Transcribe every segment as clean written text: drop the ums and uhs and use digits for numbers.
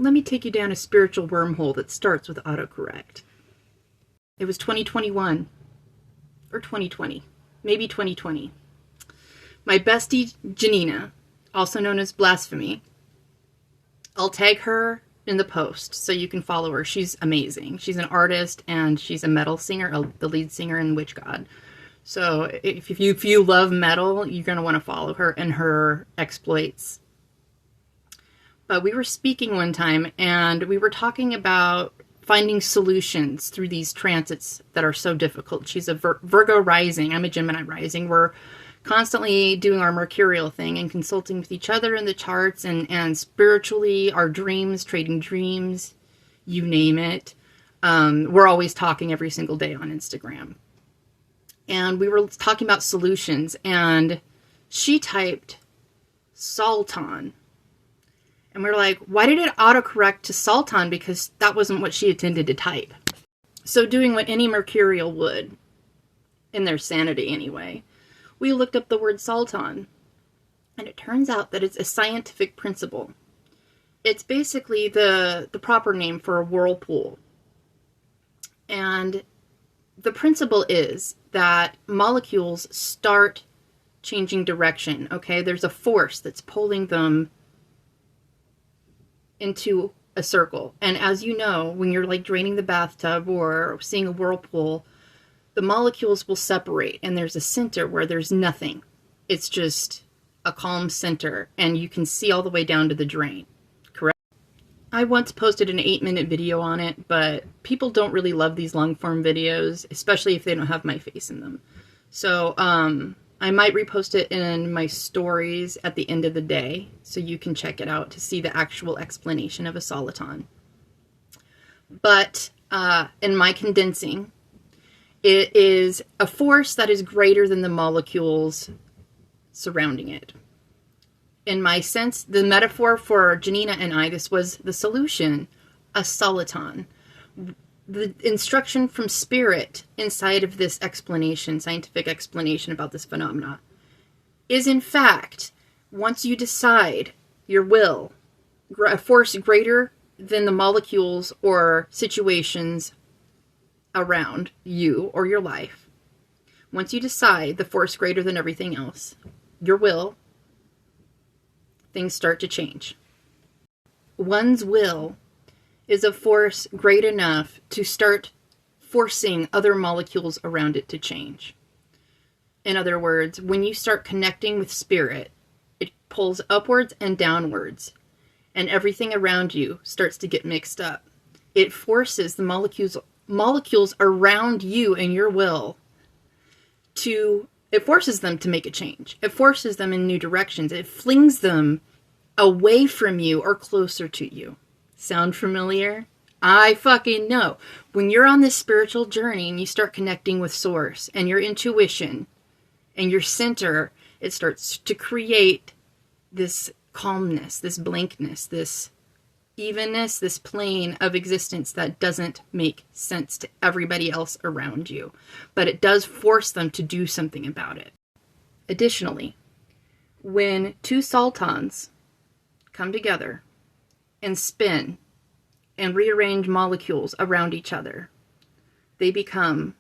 let me take you down a spiritual wormhole that starts with autocorrect. It was 2021 or 2020, maybe 2020. My bestie Janina, also known as Blasphemy, I'll tag her in the post so you can follow her. She's amazing. She's an artist and she's a metal singer, the lead singer in Witch God. So if you love metal, you're going to want to follow her and her exploits. But we were speaking one time and we were talking about finding solutions through these transits that are so difficult. She's a Virgo rising. I'm a Gemini rising. We're constantly doing our mercurial thing and consulting with each other in the charts and spiritually, our dreams, trading dreams, you name it. We're always talking every single day on Instagram. And we were talking about solutions, and she typed Soliton. And we were like, why did it autocorrect to Soliton? Because that wasn't what she intended to type. So doing what any mercurial would, in their sanity anyway, we looked up the word Soliton, and it turns out that it's a scientific principle. It's basically the proper name for a whirlpool. And the principle is that molecules start changing direction, okay? There's a force that's pulling them into a circle. And as you know, when you're like draining the bathtub or seeing a whirlpool, the molecules will separate and there's a center where there's nothing. It's just a calm center and you can see all the way down to the drain, correct? I once posted an 8-minute video on it, but people don't really love these long form videos, especially if they don't have my face in them. So I might repost it in my stories at the end of the day so you can check it out to see the actual explanation of a soliton. But in my condensing, it is a force that is greater than the molecules surrounding it. In my sense, the metaphor for Janina and I, this was the solution, a soliton. The instruction from spirit inside of this explanation, scientific explanation about this phenomena, is in fact, once you decide your will, a force greater than the molecules or situations around you or your life, once you decide the force greater than everything else, your will, things start to change. One's will is a force great enough to start forcing other molecules around it to change. In other words, when you start connecting with spirit, it pulls upwards and downwards, and everything around you starts to get mixed up. It forces the molecules around you and your will it forces them to make a change. It forces them in new directions. It flings them away from you or closer to you. Sound familiar? I fucking know. When you're on this spiritual journey and you start connecting with source and your intuition and your center, it starts to create this calmness, this blankness, this evenness, this plane of existence that doesn't make sense to everybody else around you. But it does force them to do something about it. Additionally, when two solitons come together and spin and rearrange molecules around each other, they become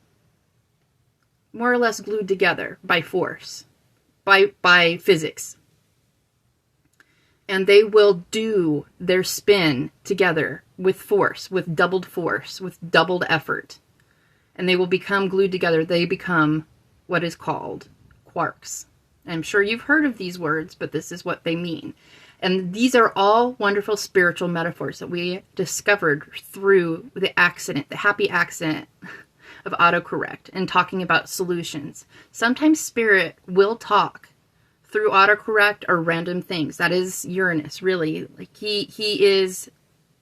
more or less glued together by force, by physics. And they will do their spin together with force, with doubled effort. And they will become glued together. They become what is called quarks. I'm sure you've heard of these words, but this is what they mean. And these are all wonderful spiritual metaphors that we discovered through the happy accident of autocorrect and talking about solutions. Sometimes spirit will talk through autocorrect or random things. That is Uranus, really. Like he is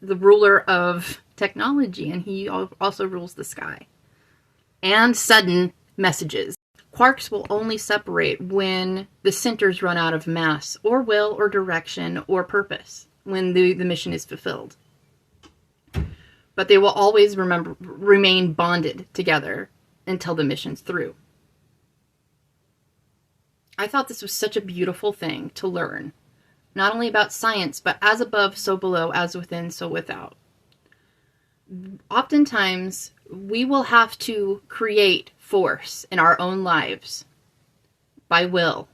the ruler of technology, and he also rules the sky. And sudden messages. Quarks will only separate when the centers run out of mass, or will, or direction, or purpose, when the mission is fulfilled. But they will always remain bonded together until the mission's through. I thought this was such a beautiful thing to learn not only about science, but as above, so below, as within, so without. Oftentimes, we will have to create force in our own lives by will,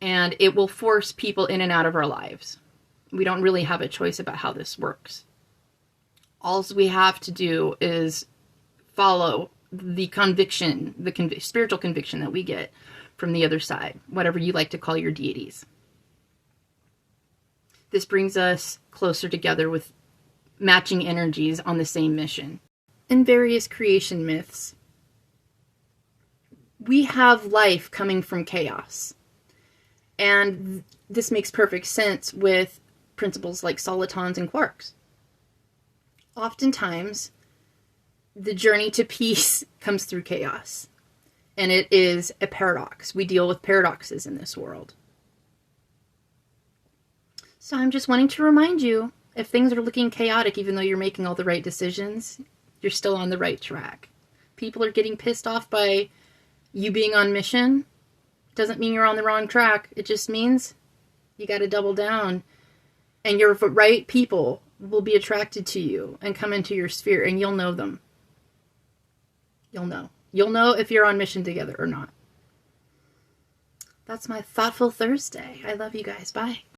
and it will force people in and out of our lives. We don't really have a choice about how this works. All we have to do is follow the conviction, spiritual conviction that we get from the other side, whatever you like to call your deities. This brings us closer together with matching energies on the same mission. In various creation myths, we have life coming from chaos. And this makes perfect sense with principles like solitons and quarks. Oftentimes, the journey to peace comes through chaos. And it is a paradox. We deal with paradoxes in this world. So I'm just wanting to remind you, if things are looking chaotic, even though you're making all the right decisions, you're still on the right track. People are getting pissed off by you being on mission. Doesn't mean you're on the wrong track. It just means you got to double down. And your right people will be attracted to you and come into your sphere, and you'll know them. You'll know. You'll know if you're on mission together or not. That's my Thoughtful Thursday. I love you guys. Bye.